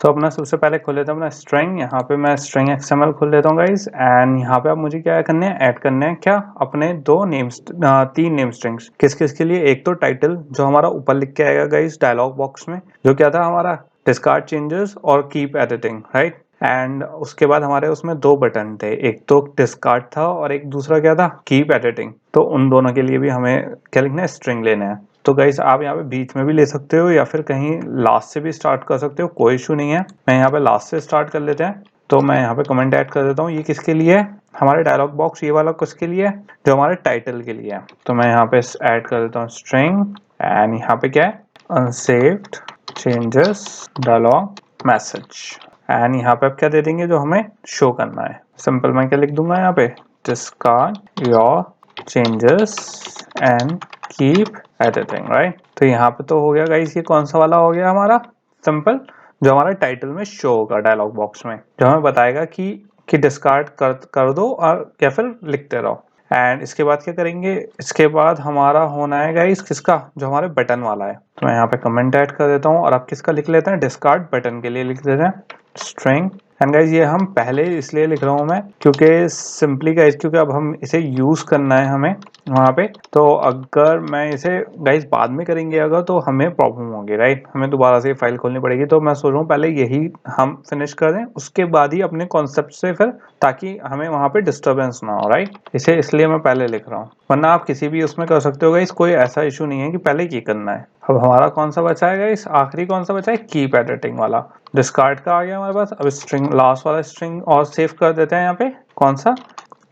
तो अपना सबसे पहले खोल लेते हैं अपना स्ट्रिंग। यहाँ पे मैं स्ट्रिंग XML खोल लेता हूँ गाइज। एंड यहाँ पे आप मुझे क्या करने हैं, ऐड करने हैं क्या अपने तीन नेम स्ट्रिंग्स। किस किस के लिए? एक तो टाइटल जो हमारा ऊपर लिख के आएगा गाइज डायलॉग बॉक्स में, जो क्या था हमारा डिस्कार्ड चेंजेस और कीप एडिटिंग, राइट। एंड उसके बाद हमारे उसमें दो बटन थे, एक तो डिस्कार्ड था और एक दूसरा क्या था, कीप एडिटिंग। तो उन दोनों के लिए भी हमें क्या लिखना है, स्ट्रिंग लेना है। तो गाइस आप यहाँ पे बीच में भी ले सकते हो या फिर कहीं लास्ट से भी स्टार्ट कर सकते हो, कोई इशू नहीं है। मैं यहाँ पे लास्ट से स्टार्ट कर लेते हैं। तो मैं यहाँ पे कमेंट ऐड कर देता हूँ। ये किसके लिए है? हमारे डायलॉग बॉक्स ये वाला किसके लिए है? जो हमारे टाइटल के लिए है। तो मैं यहाँ पे ऐड कर देता हूँ स्ट्रिंग। एंड यहाँ पे क्या है, unsaved changes dialog message. And यहाँ पे आप क्या दे देंगे जो हमें शो करना है। सिंपल मैं क्या लिख दूंगा यहाँ पे, discard your changes and keep editing, right. तो यहाँ पे तो हो गया गाइस, ये कौन सा वाला हो गया हमारा, सिंपल, जो हमारे टाइटल में शो होगा डायलॉग बॉक्स में, जो हमें बताएगा कि डिस्कार्ड कर दो और या फिर लिखते रहो। एंड इसके बाद क्या करेंगे, इसके बाद हमारा होना है गाइस किसका, जो हमारे बटन वाला है। तो मैं यहाँ पे कमेंट ऐड कर देता हूँ और आप किसका लिख लेते हैं, डिस्कार्ड बटन के लिए लिख देते हैं स्ट्रिंग। एंड गाइज ये हम पहले इसलिए लिख रहा हूँ मैं क्योंकि सिंपली गाइज, क्योंकि अब हम इसे यूज करना है हमें वहाँ पे। तो अगर मैं इसे गाइज बाद में करेंगे अगर, तो हमें प्रॉब्लम होगी, राइट। हमें दोबारा से फाइल खोलनी पड़ेगी। तो मैं सोच रहा हूँ पहले यही हम फिनिश कर दें, उसके बाद ही अपने कॉन्सेप्ट से फिर, ताकि हमें वहाँ पे डिस्टर्बेंस ना हो, राइट। इसे इसलिए मैं पहले लिख रहा हूँ, वरना आप किसी भी उसमें कर सकते हो गाइज, कोई ऐसा इशू नहीं है कि पहले ये करना है। अब हमारा कौन सा बचा है गाइज, आखिरी कौन सा बचा है, कीप एडिटिंग वाला। डिस्कार्ड का आ गया हमारे पास। अब स्ट्रिंग, लास्ट वाला स्ट्रिंग और सेव कर देते हैं यहाँ पे, कौन सा,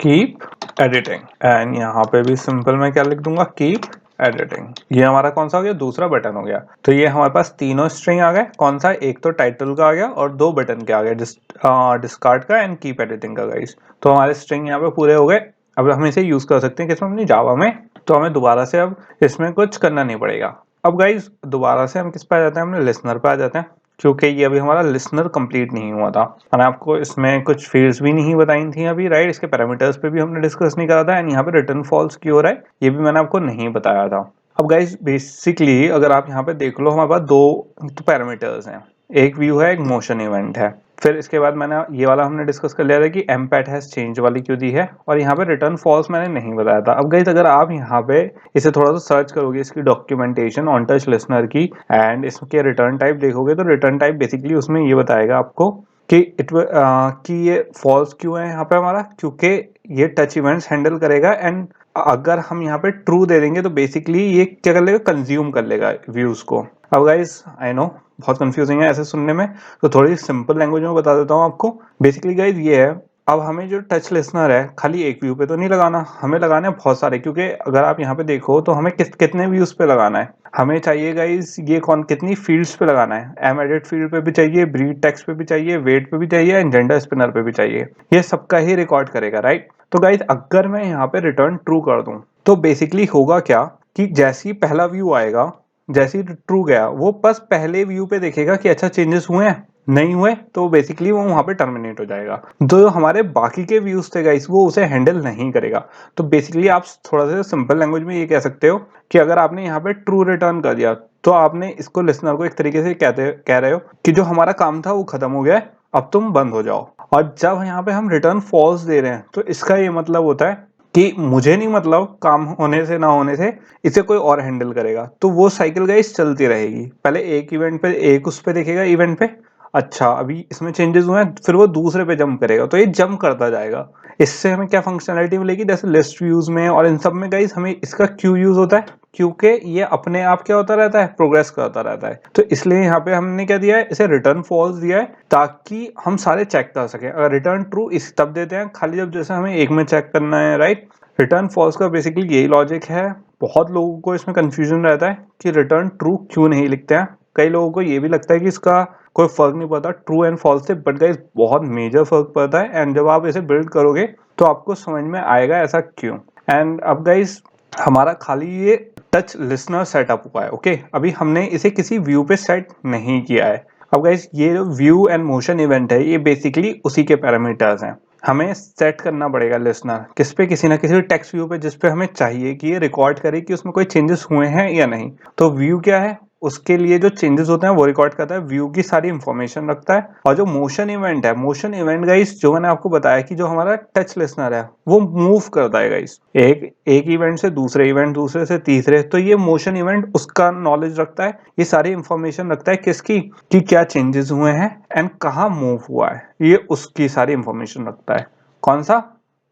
कीप एडिटिंग। एंड यहाँ पे भी सिंपल मैं क्या लिख दूंगा, कीप एडिटिंग। ये हमारा कौन सा हो गया, दूसरा बटन हो गया। तो ये हमारे पास तीनों स्ट्रिंग आ गए। कौन सा, एक तो टाइटल का आ गया और दो बटन के आ गए, डिस्कार्ड का एंड कीप एडिटिंग का गाइस। तो हमारे स्ट्रिंग यहाँ पे पूरे हो गए। अब हम इसे यूज कर सकते हैं किसमें, अपनी जावा में। तो हमें दोबारा से अब इसमें कुछ करना नहीं पड़ेगा। अब गाइज दोबारा से हम किस पे आ जाते हैं, हमने लिसनर पे आ जाते हैं, क्योंकि ये अभी हमारा लिसनर कंप्लीट नहीं हुआ था। मैंने आपको इसमें कुछ फील्ड्स भी नहीं बताई थी अभी, राइट। इसके पैरामीटर्स पे भी हमने डिस्कस नहीं करा था। एंड यहाँ पे रिटर्न फॉल्स क्यों हो रहा है ये भी मैंने आपको नहीं बताया था। अब गाइज बेसिकली अगर आप यहाँ पे देख लो, हमारे पास दो पैरामीटर्स हैं, एक व्यू है, एक मोशन इवेंट है। फिर इसके बाद मैंने ये वाला हमने डिस्कस कर लिया था कि एम्पैट हैज चेंज वाली क्यों दी है, और यहाँ पे रिटर्न फॉल्स मैंने नहीं बताया था। अब गाइस अगर आप यहाँ पे इसे थोड़ा सा सर्च करोगे, इसकी डॉक्यूमेंटेशन ऑन टच लिसनर की, एंड इसके रिटर्न टाइप देखोगे, तो रिटर्न टाइप बेसिकली उसमें ये बताएगा आपको कि कि ये फॉल्स क्यों है यहाँ पे हमारा, क्योंकि ये टच इवेंट्स हैंडल करेगा। एंड अगर हम यहाँ पे ट्रू दे देंगे तो बेसिकली ये क्या कर लेगा, कंज्यूम कर लेगा व्यूज को। अब गाइस आई नो बहुत कंफ्यूजिंग है ऐसे सुनने में, तो थोड़ी सिंपल लैंग्वेज में बता देता हूँ आपको। बेसिकली गाइस ये है, अब हमें जो टच लिसनर है खाली एक व्यू पे तो नहीं लगाना, हमें लगाना है बहुत सारे। क्योंकि अगर आप यहाँ पे देखो तो हमें कितने व्यूज पे लगाना है, हमें चाहिए गाइस ये कितनी फील्ड्स पे लगाना है। एम एडिट फील्ड पे भी चाहिए, ब्रीड टेक्स्ट पे भी चाहिए, वेट पे भी चाहिए, एंड जेंडर स्पिनर पे भी चाहिए। ये सबका ही रिकॉर्ड करेगा, राइट। तो गाइस अगर मैं यहाँ पे रिटर्न ट्रू कर दूं तो बेसिकली होगा क्या, कि जैसे ही पहला व्यू आएगा, जैसे ही ट्रू गया, वो बस पहले व्यू पे देखेगा कि अच्छा चेंजेस हुए हैं, नहीं हुए तो बेसिकली वो वहां पे टर्मिनेट हो जाएगा। जो हमारे बाकी के व्यूज थे गाइस वो उसे हैंडल नहीं करेगा। तो बेसिकली आप थोड़ा सा सिंपल लैंग्वेज में ये कह सकते हो कि अगर आपने यहाँ पे ट्रू रिटर्न कर दिया तो आपने इसको लिसनर को एक तरीके से कह रहे हो कि जो हमारा काम था वो खत्म हो गया है, अब तुम बंद हो जाओ। और जब यहाँ पे हम रिटर्न फॉल्स दे रहे हैं तो इसका ये मतलब होता है कि मुझे नहीं मतलब काम होने से ना होने से, इसे कोई और हैंडल करेगा। तो वो साइकिल गाइस चलती रहेगी, पहले एक इवेंट पे, एक उस पे देखेगा इवेंट पे, अच्छा अभी इसमें चेंजेस हुए हैं, फिर वो दूसरे पे जंप करेगा, तो ये जंप करता जाएगा। इससे हमें क्या फंक्शनैलिटी मिलेगी, जैसे लिस्ट व्यूज में और इन सब में गाइस हमें इसका क्यों यूज होता है, क्योंकि ये अपने आप क्या होता रहता है, प्रोग्रेस करता रहता है। तो इसलिए यहाँ पे हमने क्या दिया है, इसे रिटर्न फॉल्स दिया है ताकि हम सारे चेक कर सकें। अगर रिटर्न ट्रू इस तब देते हैं खाली जब जैसे हमें एक में चेक करना है, राइट। रिटर्न फॉल्स का बेसिकली यही लॉजिक है। बहुत लोगों को इसमें कंफ्यूजन रहता है कि रिटर्न ट्रू क्यों नहीं लिखते हैं। कई लोगों को ये भी लगता है कि इसका कोई फर्क नहीं पड़ता ट्रू एंड फॉल्स से, बट गाइस बहुत मेजर फर्क पड़ता है। एंड जब आप इसे बिल्ड करोगे तो आपको समझ में आएगा ऐसा क्यों। एंड अब गाइस हमारा खाली ये टच लिसनर सेटअप हुआ है, ओके। अभी हमने इसे किसी व्यू पे सेट नहीं किया है। अब गाइस ये जो व्यू एंड मोशन इवेंट है ये बेसिकली उसी के पैरामीटर्स हैं। हमें सेट करना पड़ेगा लिसनर किस पे, किसी ना किसी टेक्स्ट व्यू पे, जिस पे हमें चाहिए कि ये रिकॉर्ड करे कि उसमें कोई चेंजेस हुए हैं या नहीं। तो व्यू क्या है, उसके लिए जो चेंजेस होते हैं वो रिकॉर्ड करता है, व्यू की सारी इंफॉर्मेशन रखता है। और जो मोशन इवेंट है, मोशन इवेंट गाइस जो मैंने आपको बताया कि जो हमारा टच लिसनर है वो मूव करता है गाइस, एक इवेंट से दूसरे इवेंट, दूसरे से तीसरे, तो ये मोशन इवेंट उसका नॉलेज रखता है, ये सारी इंफॉर्मेशन रखता है किसकी, कि क्या चेंजेस हुए हैं एंड कहाँ मूव हुआ है, ये उसकी सारी इंफॉर्मेशन रखता है। कौन सा?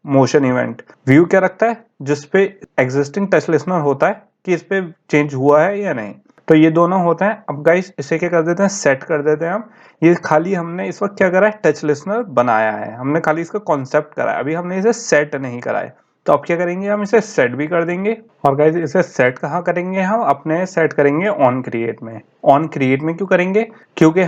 Motion event. व्यू क्या रखता है? जिसपे एग्जिस्टिंग टच लिसनर होता है कि इस पे चेंज हुआ है या नहीं। तो ये दोनों होते हैं। अब गाइस इसे क्या कर देते हैं, सेट कर देते हैं हम। ये खाली हमने इस वक्त क्या करा है, टच लिसनर बनाया है, हमने खाली इसका कॉन्सेप्ट करा है, अभी हमने इसे सेट नहीं करा है। तो अब क्या करेंगे, हम इसे सेट भी कर देंगे। और गाइस इसे सेट कहाँ करेंगे, हम अपने सेट करेंगे ऑन क्रिएट में। ऑन क्रिएट में क्यों करेंगे, क्योंकि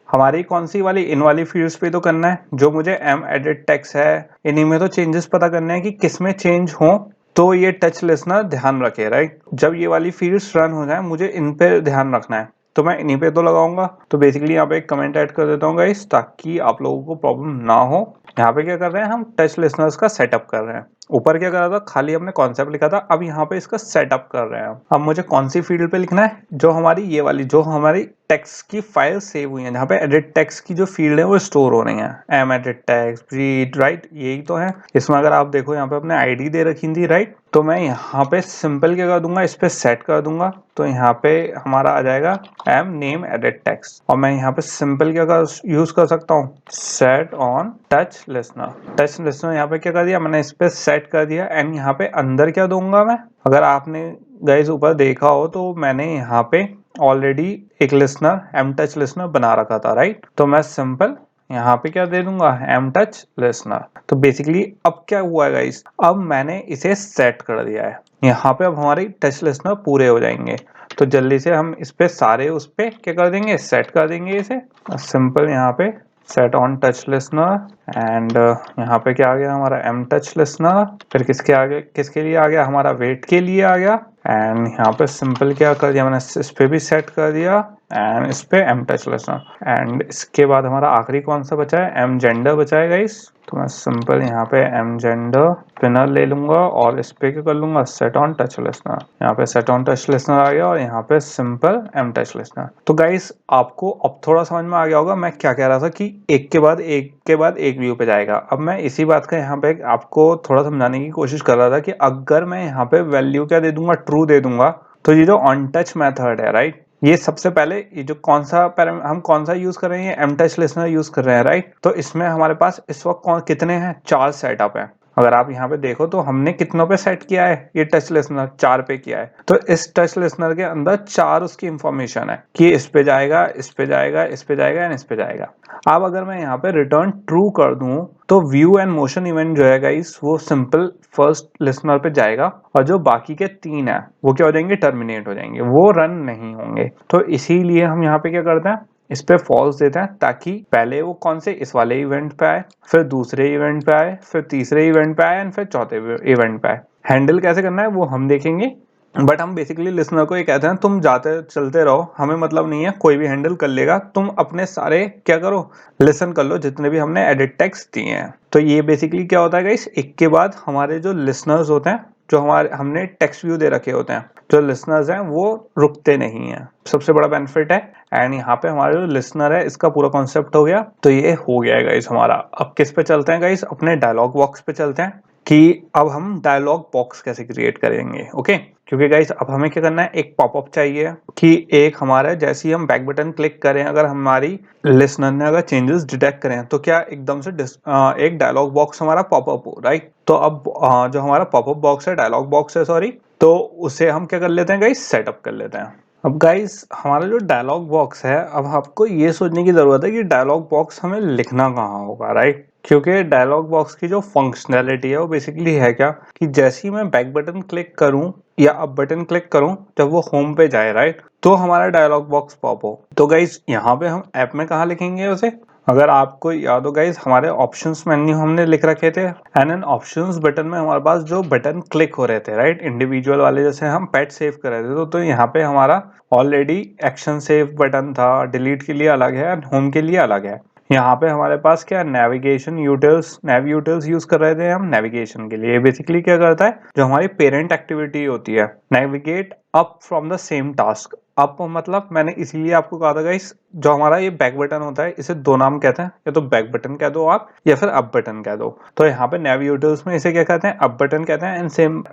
हमारी कौन सी वाली, इन वाली फील्ड्स पे तो करना है, जो मुझे एम एडिट टेक्स्ट है इन्हीं में तो चेंजेस पता करने हैं कि किस में चेंज हो, तो ये टच लिसनर ध्यान रखे, राइट। जब ये वाली फील्ड्स रन हो जाए मुझे इन पे ध्यान रखना है, तो मैं इन्हीं पे तो लगाऊंगा। तो बेसिकली यहाँ पे एक कमेंट ऐड कर देता हूँ गाइस, ताकि आप लोगों को प्रॉब्लम ना हो। यहाँ पे क्या कर रहे हैं, हम टच लिसनर्स का सेटअप कर रहे हैं। ऊपर क्या कर रहा था, खाली हमने कॉन्सेप्ट लिखा था, अब यहाँ पे इसका सेटअप कर रहे हैं। अब मुझे कौन सी फील्ड पे लिखना है, जो हमारी ये वाली, जो हमारी टेक्स्ट की फाइल सेव हुई है, जहाँ पे एडिट टेक्स्ट की जो फील्ड है वो स्टोर हो रही है, M edit text breed, right, यही तो है। इसमें अगर आप देखो यहाँ पे अपने आईडी दे रखी थी, राइट, तो मैं यहाँ पे सिंपल क्या कर दूंगा, इस पे सेट कर दूंगा, तो यहाँ पे हमारा आ जाएगा एम नेम एडिट टेक्स्ट। और मैं यहाँ पे सिंपल क्या यूज कर सकता हूँ, set on touch listener. Touch listener यहाँ पे क्या कर दिया मैंने, इस पे सेट कर दिया। एंड यहाँ पे अंदर क्या दूंगा मैं, अगर आपने गाइस ऊपर देखा हो तो मैंने यहाँ पे ऑलरेडी एक लिसनर एम टच लिसनर बना रखा था, राइट। तो मैं सिंपल यहाँ पे क्या दे दूंगा, एम टच लिसनर। तो बेसिकली अब क्या हुआ है गाइस, अब मैंने इसे सेट कर दिया है। यहाँ पे अब हमारे टच लिसनर पूरे हो जाएंगे। तो जल्दी से हम इस पे सारे उस पे क्या कर देंगे, सेट कर देंगे इसे। सिंपल यहाँ पे set on touch listener and यहाँ पे क्या आ गया हमारा, एम टच लिसनर। फिर किसके आगे, किसके लिए आ गया, हमारा वेट के लिए आ गया। एंड यहाँ पे सिंपल क्या कर दिया मैंने, इस पे भी सेट कर दिया एंड इस पे एम टच लिसनर। एंड इसके बाद हमारा आखिरी कौन सा बचा है, एम जेंडर बचा है गाइस। तो मैं सिंपल यहाँ पे एम जेंडर स्पिनर ले लूंगा और इस पे क्या कर लूंगा, सेट ऑन टच लिसनर। यहाँ पे सेट ऑन टच लिसनर आ गया और यहाँ पे सिंपल एम टच लिसनर। तो गाइस आपको अब थोड़ा समझ में आ गया होगा मैं क्या कह रहा था, कि एक के बाद एक व्यू पे जाएगा। अब मैं इसी बात का यहाँ पे आपको थोड़ा समझाने की कोशिश कर रहा था, कि अगर मैं यहाँ पे वैल्यू क्या दे दूंगा, ट्रू दे दूंगा, तो ये जो ऑन टच मेथड है, राइट, ये सबसे पहले ये जो हम कौन सा यूज कर रहे हैं, एम टच लिसनर यूज कर रहे हैं, राइट। तो इसमें हमारे पास इस वक्त कितने हैं, 4 सेटअप है। अगर आप यहाँ पे देखो तो हमने कितनों पे सेट किया है, ये टच लिसनर 4 पे किया है। तो इस टच लिसनर के अंदर 4 उसकी इंफॉर्मेशन है, कि इस पे जाएगा, इस पे जाएगा, इस पे जाएगा एंड इस पे जाएगा। अब अगर मैं यहाँ पे रिटर्न ट्रू कर दूं, तो व्यू एंड मोशन इवेंट जो है गाइस, वो सिंपल फर्स्ट लिसनर पे जाएगा, और जो बाकी के 3 है वो क्या हो जाएंगे, टर्मिनेट हो जाएंगे, वो रन नहीं होंगे। तो इसीलिए हम यहाँ पे क्या करते हैं, इस पे फॉल्स देते हैं, ताकि पहले वो कौन से, इस वाले इवेंट पे आए, फिर दूसरे इवेंट पे आए, फिर तीसरे इवेंट पे आए एंड फिर चौथे इवेंट पे आए। हैंडल कैसे करना है वो हम देखेंगे, बट हम बेसिकली लिसनर को ये कहते हैं, तुम जाते चलते रहो, हमें मतलब नहीं है, कोई भी हैंडल कर लेगा, तुम अपने सारे क्या करो, लिसन कर लो जितने भी हमने एडिट टेक्स्ट दिए हैं। तो ये बेसिकली क्या होता है गाइस, एक के बाद हमारे जो लिसनर्स होते हैं, जो हमने टेक्स्ट व्यू दे रखे होते हैं, जो लिसनर्स हैं वो रुकते नहीं है, सबसे बड़ा बेनिफिट है। एंड यहाँ पे हमारा जो लिसनर है, इसका पूरा कॉन्सेप्ट हो गया। तो ये हो गया है गाइस हमारा। अब किस पे चलते हैं गाइस, अपने डायलॉग बॉक्स पे चलते हैं, कि अब हम डायलॉग बॉक्स कैसे क्रिएट करेंगे। ओके, क्योंकि गाइस अब हमें क्या करना है, एक पॉपअप चाहिए, कि एक हमारा जैसे ही हम बैक बटन क्लिक करें, अगर हमारी लिसनर ने अगर चेंजेस डिटेक्ट करें, तो क्या एकदम से एक डायलॉग बॉक्स हमारा पॉपअप हो, राइट। तो अब जो हमारा पॉपअप बॉक्स है, डायलॉग बॉक्स है सॉरी, तो उसे हम क्या कर लेते हैं गाइस, सेटअप कर लेते हैं। अब गाइस हमारा जो डायलॉग बॉक्स है, अब आपको ये सोचने की जरूरत है कि डायलॉग बॉक्स हमें लिखना कहाँ होगा, राइट। क्योंकि डायलॉग बॉक्स की जो फंक्शनैलिटी है वो बेसिकली है क्या, कि जैसे ही मैं बैक बटन क्लिक करूं या अप बटन क्लिक करूं, जब वो होम पे जाए, राइट, तो हमारा डायलॉग बॉक्स पॉप हो। तो गाइस यहाँ पे हम ऐप में कहाँ लिखेंगे उसे, अगर आपको याद हो गाइस, हमारे ऑप्शंस मेन्यू हमने लिख रखे थे, एंड इन ऑप्शंस बटन में हमारे पास जो बटन क्लिक हो रहे थे, राइट, इंडिविजुअल वाले, जैसे हम पेट सेव कर रहे थे, तो यहाँ पे हमारा ऑलरेडी एक्शन सेव बटन था, डिलीट के लिए अलग है, होम के लिए अलग है। यहाँ पे हमारे पास क्या, नेविगेशन यूटिल्स, नेव यूटिल्स यूज कर रहे थे हम नेविगेशन के लिए। बेसिकली क्या करता है, जो हमारी पेरेंट एक्टिविटी होती है, navigate up from the same task, up मतलब मैंने इसीलिए आपको कहा था गाइस, जो हमारा ये बैक बटन होता है इसे दो नाम कहते हैं, या तो बैक बटन कह दो आप या फिर अप बटन कह दो। तो यहाँ पे नैव यूटिल्स में इसे क्या कहते हैं, अप बटन कहते हैं। And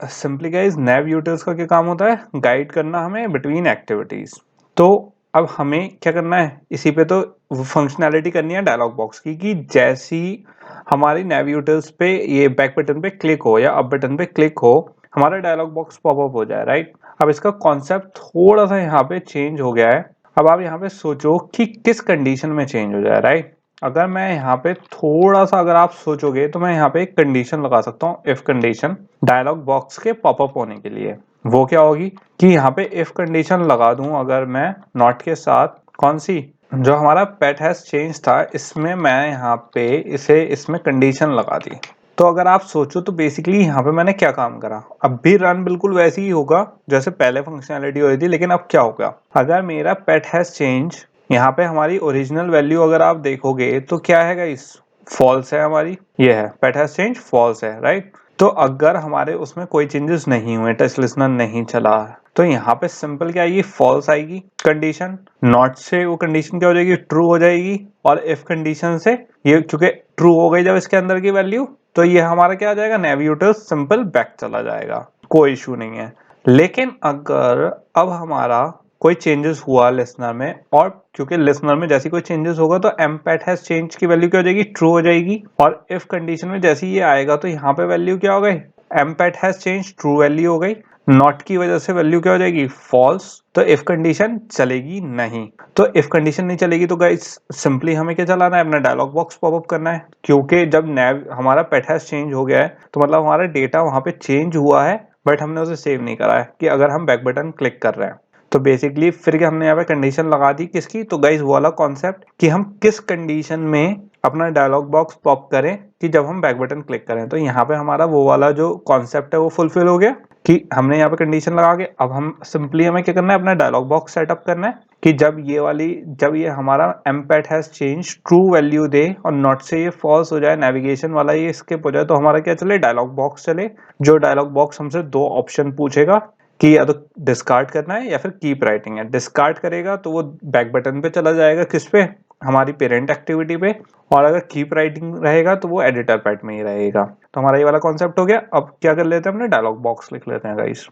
simply guys naive utils का क्या काम होता है, गाइड करना हमें बिटवीन एक्टिविटीज। तो अब हमें क्या करना है, इसी पे तो फंक्शनैलिटी करनी है डायलॉग बॉक्स की, कि जैसी हमारी नैव यूटिल्स पे ये बैक बटन पे क्लिक हो या अप बटन पे क्लिक हो, हमारा डायलॉग बॉक्स पॉपअप हो जाए, राइट। अब इसका कॉन्सेप्ट थोड़ा सा यहाँ पे चेंज हो गया है। अब आप यहाँ पे सोचो कि किस कंडीशन में चेंज हो जाए, राइट। अगर मैं यहाँ पे थोड़ा सा अगर आप सोचोगे तो मैं यहाँ पे एक कंडीशन लगा सकता हूँ, इफ कंडीशन, डायलॉग बॉक्स के पॉपअप होने के लिए। वो क्या होगी कि यहाँ पे इफ कंडीशन लगा दूं अगर मैं नॉट के साथ, कौन सी, जो हमारा पेट हैज चेंज था इसमें मैं यहाँ पे इसे इसमें कंडीशन लगा दी। तो अगर आप सोचो तो बेसिकली यहाँ पे मैंने क्या काम करा, अब भी रन बिल्कुल वैसे ही होगा जैसे पहले फंक्शनैलिटी हो रही थी, लेकिन अब क्या होगा, अगर मेरा पेट हैज चेंज, यहाँ पे हमारी ओरिजिनल वैल्यू अगर आप देखोगे तो क्या है गाइस, फॉल्स है हमारी, ये है पेट हैज चेंज फॉल्स है, राइट। तो अगर हमारे उसमें कोई चेंजेस नहीं हुए, टच लिसनर नहीं चला, तो यहाँ पे सिंपल क्या आएगी, फॉल्स आएगी कंडीशन। नॉट से वो कंडीशन क्या हो जाएगी, ट्रू हो जाएगी। और इफ कंडीशन से ये क्योंकि ट्रू हो गई जब इसके अंदर की वैल्यू, तो ये हमारा क्या आ जाएगा, नेविगेटर सिंपल बैक चला जाएगा, कोई इशू नहीं है। लेकिन अगर अब हमारा कोई चेंजेस हुआ लिसनर में, और क्योंकि लिसनर में जैसे कोई चेंजेस होगा तो एम्पैट हैज चेंज की वैल्यू क्या हो जाएगी, ट्रू हो जाएगी। और इफ कंडीशन में जैसे ये आएगा तो यहाँ पे वैल्यू क्या हो गई, एम्पैट हैज चेंज ट्रू वैल्यू हो गई। नॉट की वजह से वैल्यू क्या हो जाएगी, फॉल्स। तो इफ कंडीशन चलेगी नहीं। तो इफ कंडीशन नहीं चलेगी तो गाइस सिंपली हमें क्या चलाना है, अपना डायलॉग बॉक्स पॉपअप करना है, क्योंकि जब नैव हमारा पेट हैज चेंज हो गया है तो मतलब हमारा डेटा वहां पे चेंज हुआ है, बट हमने उसे सेव नहीं करा है, कि अगर हम बैक बटन क्लिक कर रहे हैं तो बेसिकली फिर क्या हमने यहाँ पे कंडीशन लगा दी किसकी, तो गाइस वो वाला कॉन्सेप्ट कि हम किस कंडीशन में अपना डायलॉग बॉक्स पॉप करें कि जब हम बैक बटन क्लिक करें। तो यहाँ पे हमारा वो वाला जो कॉन्सेप्ट है वो फुलफिल हो गया कि हमने यहाँ पे कंडीशन लगा के अब हम सिंपली हमें क्या करना है, अपना डायलॉग बॉक्स सेटअप करना है कि जब ये हमारा एम्पैट हैज चेंज ट्रू वैल्यू दे और नॉट से ये फॉल्स हो जाए, नेविगेशन वाला ये स्किप हो जाए, तो हमारा क्या चले, डायलॉग बॉक्स चले। जो डायलॉग बॉक्स हमसे दो ऑप्शन पूछेगा कि या तो डिस्कार्ड करना है या फिर कीप राइटिंग है। डिस्कार्ड करेगा तो वो बैक बटन पे चला जाएगा, किस पे, हमारी पेरेंट एक्टिविटी पे। और अगर कीप राइटिंग रहेगा तो वो एडिटर पैड में ही रहेगा। तो हमारा ये वाला कॉन्सेप्ट हो गया। अब क्या कर लेते हैं, अपने डायलॉग बॉक्स लिख लेते हैं गाइस।